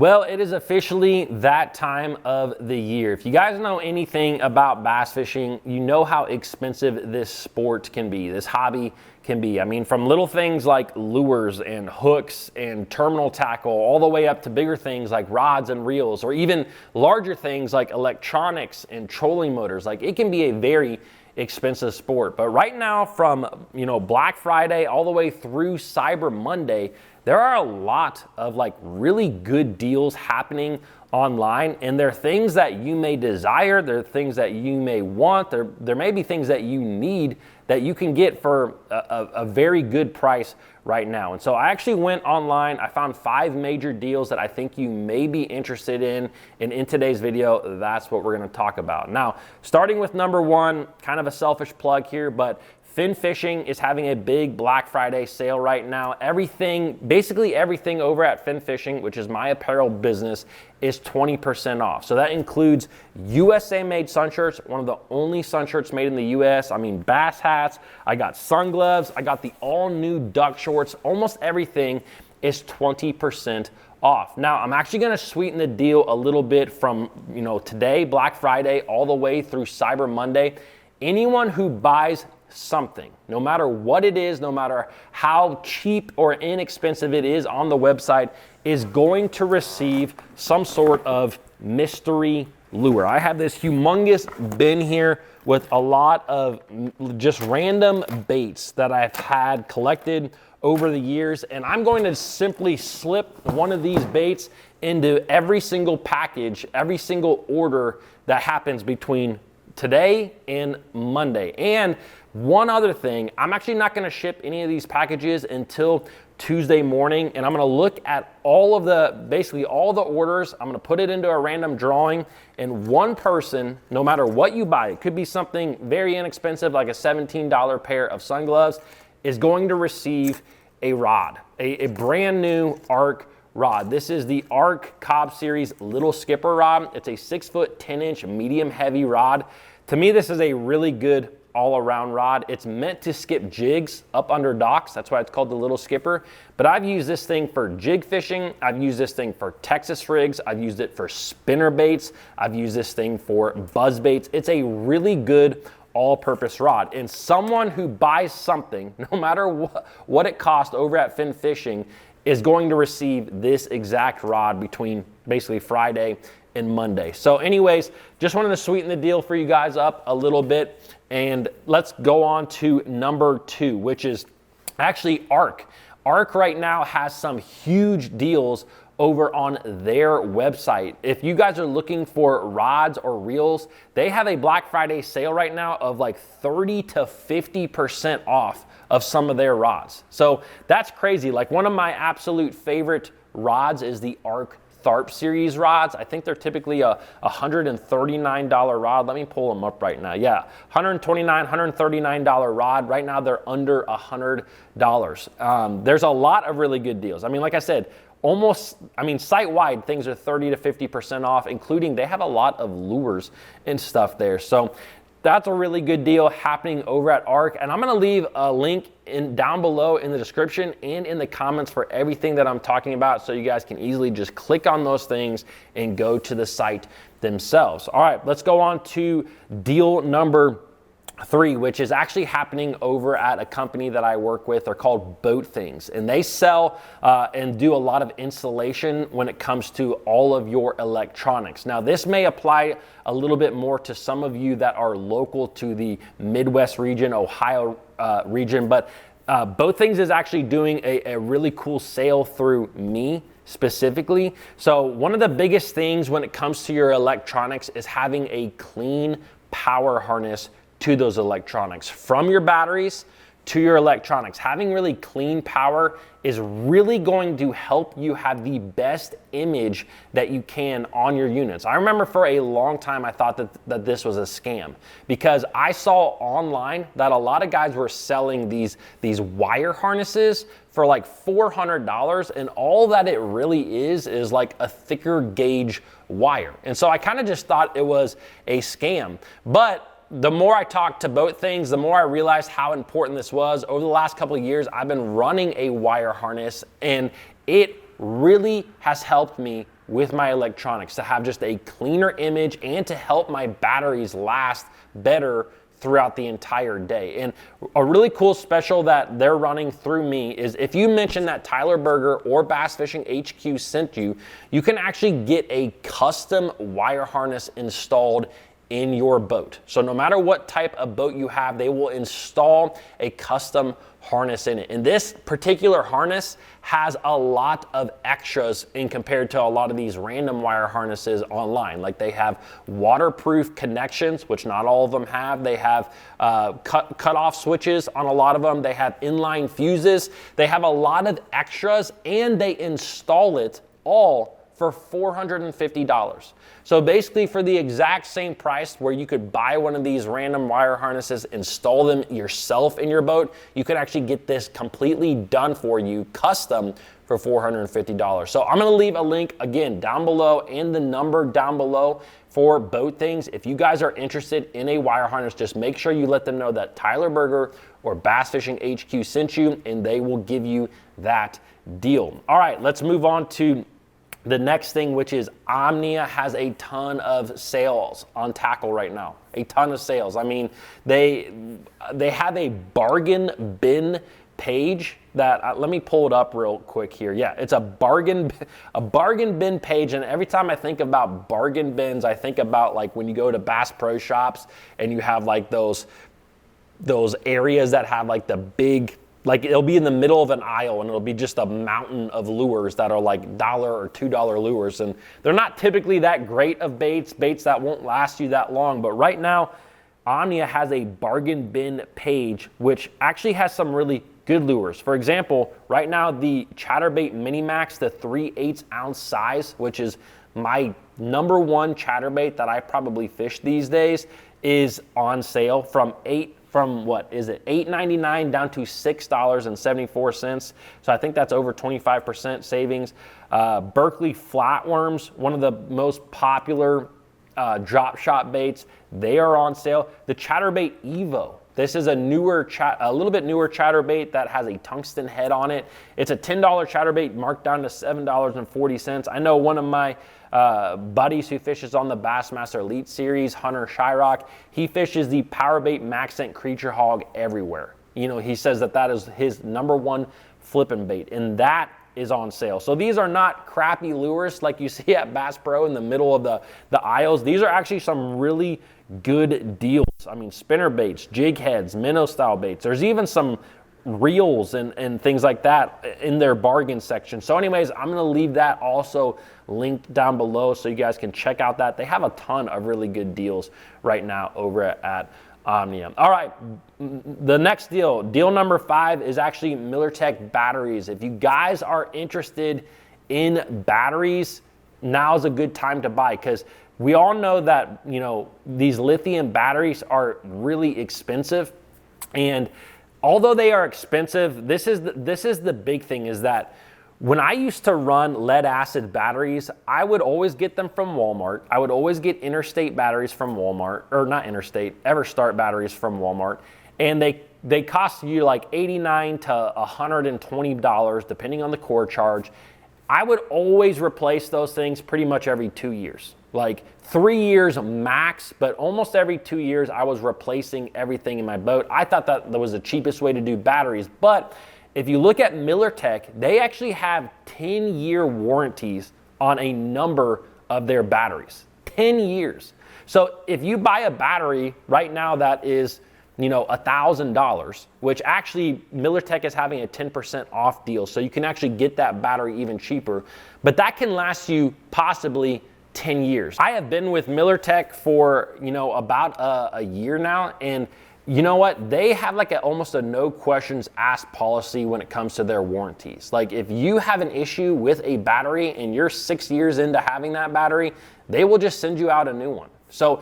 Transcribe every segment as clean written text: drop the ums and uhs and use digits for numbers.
Well, it is officially that time of the year. If you guys know anything about bass fishing, you know how expensive this sport can be, this hobby can be. I mean, from little things like lures and hooks and terminal tackle, all the way up to bigger things like rods and reels, or even larger things like electronics and trolling motors. Like, it can be a very expensive sport. But right now, from Black Friday all the way through Cyber Monday, there are a lot of really good deals happening online, and there are things that you may desire, there are things that you may want, there may be things that you need that you can get for a very good price right now. And so I actually went online, I found 5 major deals that I think you may be interested in, and in today's video, that's what we're gonna talk about. Now, starting with number 1, kind of a selfish plug here, but Fin Fishing is having a big Black Friday sale right now. Basically everything over at Fin Fishing, which is my apparel business, is 20% off. So that includes USA made sun shirts, one of the only sun shirts made in the US. I mean, bass hats, I got sun gloves, I got the all new duck shorts. Almost everything is 20% off. Now, I'm actually gonna sweeten the deal a little bit from today, Black Friday, all the way through Cyber Monday. Anyone who buys something, no matter what it is, no matter how cheap or inexpensive it is on the website, is going to receive some sort of mystery lure. I have this humongous bin here with a lot of just random baits that I've had collected over the years, and I'm going to simply slip one of these baits into every single package, every single order that happens between today and Monday. And one other thing, I'm actually not gonna ship any of these packages until Tuesday morning, and I'm gonna look at basically all the orders. I'm gonna put it into a random drawing, and one person, no matter what you buy, it could be something very inexpensive like a $17 pair of sun gloves, is going to receive a rod, a brand new ARC rod. This is the ARC Cobb Series Little Skipper rod. It's a 6-foot 10-inch medium heavy rod. To me, this is a really good all-around rod. It's meant to skip jigs up under docks. That's why it's called the Little Skipper. But I've used this thing for jig fishing. I've used this thing for Texas rigs. I've used it for spinner baits. I've used this thing for buzz baits. It's a really good all-purpose rod. And someone who buys something, no matter what it costs over at Fin Fishing, is going to receive this exact rod between basically Friday and Monday. So anyways, just wanted to sweeten the deal for you guys up a little bit. And let's go on to number 2, which is actually ARC. ARC right now has some huge deals over on their website. If you guys are looking for rods or reels, they have a Black Friday sale right now of 30 to 50% off of some of their rods. So that's crazy. One of my absolute favorite rods is the ARC Tharp series rods. I think they're typically a $139 rod. Let me pull them up right now. Yeah, $139 rod. Right now they're under $100. There's a lot of really good deals. I mean, like I said, site-wide, things are 30 to 50% off, including they have a lot of lures and stuff there. So that's a really good deal happening over at ARC. And I'm gonna leave a link down below in the description and in the comments for everything that I'm talking about, so you guys can easily just click on those things and go to the site themselves. All right, let's go on to deal number 3, which is actually happening over at a company that I work with. They're called Boat Things, and they sell and do a lot of installation when it comes to all of your electronics. Now, this may apply a little bit more to some of you that are local to the Midwest region, Ohio region, but Boat Things is actually doing a really cool sale through me specifically. So one of the biggest things when it comes to your electronics is having a clean power harness to those electronics. From your batteries to your electronics, having really clean power is really going to help you have the best image that you can on your units. I remember for a long time I thought that this was a scam, because I saw online that a lot of guys were selling these wire harnesses for $400, and all that it really is a thicker gauge wire. And so I kind of just thought it was a scam. But the more I talked to Boat Things, the more I realized how important this was. Over the last couple of years, I've been running a wire harness, and it really has helped me with my electronics, to have just a cleaner image and to help my batteries last better throughout the entire day. And a really cool special that they're running through me is if you mention that Tyler Berger or Bass Fishing HQ sent you, you can actually get a custom wire harness installed in your boat. So no matter what type of boat you have, they will install a custom harness in it. And this particular harness has a lot of extras in compared to a lot of these random wire harnesses online. Like they have waterproof connections, which not all of them have. They have cut off switches on a lot of them. They have inline fuses. They have a lot of extras, and they install it all for $450. So basically for the exact same price where you could buy one of these random wire harnesses, install them yourself in your boat, you could actually get this completely done for you, custom, for $450. So I'm gonna leave a link again down below and the number down below for boat things. If you guys are interested in a wire harness, just make sure you let them know that Tyler Berger or Bass Fishing HQ sent you, and they will give you that deal. All right, let's move on to the next thing, which is Omnia has a ton of sales on tackle right now. A ton of sales. I mean, they have a bargain bin page that let me pull it up real quick here. Yeah, it's a bargain bin page, and every time I think about bargain bins, I think about like when you go to Bass Pro Shops and you have like those areas that have like the big, like it'll be in the middle of an aisle and it'll be just a mountain of lures that are like $1 or $2 lures. And they're not typically that great of baits that won't last you that long. But right now, Omnia has a bargain bin page, which actually has some really good lures. For example, right now, the Chatterbait Mini Max, the 3/8 ounce size, which is my #1 chatterbait that I probably fish these days, is on sale from what is it, $8.99 down to $6.74. So I think that's over 25% savings. Berkeley flatworms, one of the most popular drop shot baits, they are on sale. The Chatterbait Evo, this is a little bit newer chatterbait that has a tungsten head on it. It's a $10 chatterbait marked down to $7.40. I know one of my buddies who fishes on the Bassmaster Elite Series, Hunter Shyrock, he fishes the Powerbait Maxent Creature Hog everywhere. You know, he says that is his #1 flipping bait, and that is on sale. So these are not crappy lures like you see at Bass Pro in the middle of the aisles. These are actually some really good deals. I mean, spinner baits, jig heads, minnow style baits. There's even some reels and things like that in their bargain section. So anyways, I'm gonna leave that also linked down below so you guys can check out that. They have a ton of really good deals right now over at Omnia. All right, the next deal number 5 is actually MILLERTECH batteries. If you guys are interested in batteries, now's a good time to buy, because we all know that, you know, these lithium batteries are really expensive. And although they are expensive, this is the big thing, is that when I used to run lead acid batteries, I would always get them from Walmart. I would always get Interstate batteries from Walmart, or not Interstate, Everstart batteries from Walmart. And they cost you like $89 to $120 depending on the core charge. I would always replace those things pretty much every 2 years. Like 3 years max, but almost every 2 years I was replacing everything in my boat. I thought that was the cheapest way to do batteries. But if you look at MILLERTECH, they actually have 10-year warranties on a number of their batteries. 10 years. So if you buy a battery right now that is, you know, $1,000, which actually MILLERTECH is having a 10% off deal, so you can actually get that battery even cheaper, but that can last you possibly 10 years. I have been with MILLERTECH for, you know, about a year now, and you know what? They have like almost a no questions asked policy when it comes to their warranties. Like if you have an issue with a battery and you're 6 years into having that battery, they will just send you out a new one. So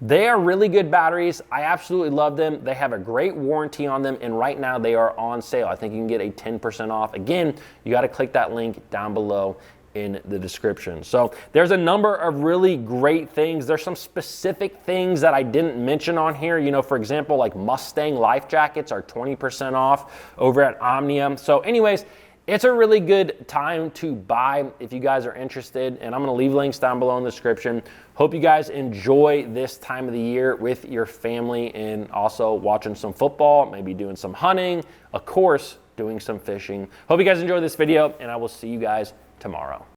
they are really good batteries. I absolutely love them. They have a great warranty on them, and right now they are on sale. I think you can get a 10% off. Again, you got to click that link down below in the description. So there's a number of really great things. There's some specific things that I didn't mention on here. You know, for example, like Mustang life jackets are 20% off over at Omnia. So anyways, It's a really good time to buy if you guys are interested, and I'm gonna leave links down below in the description. Hope you guys enjoy this time of the year with your family and also watching some football, maybe doing some hunting, of course, doing some fishing. Hope you guys enjoy this video, and I will see you guys tomorrow.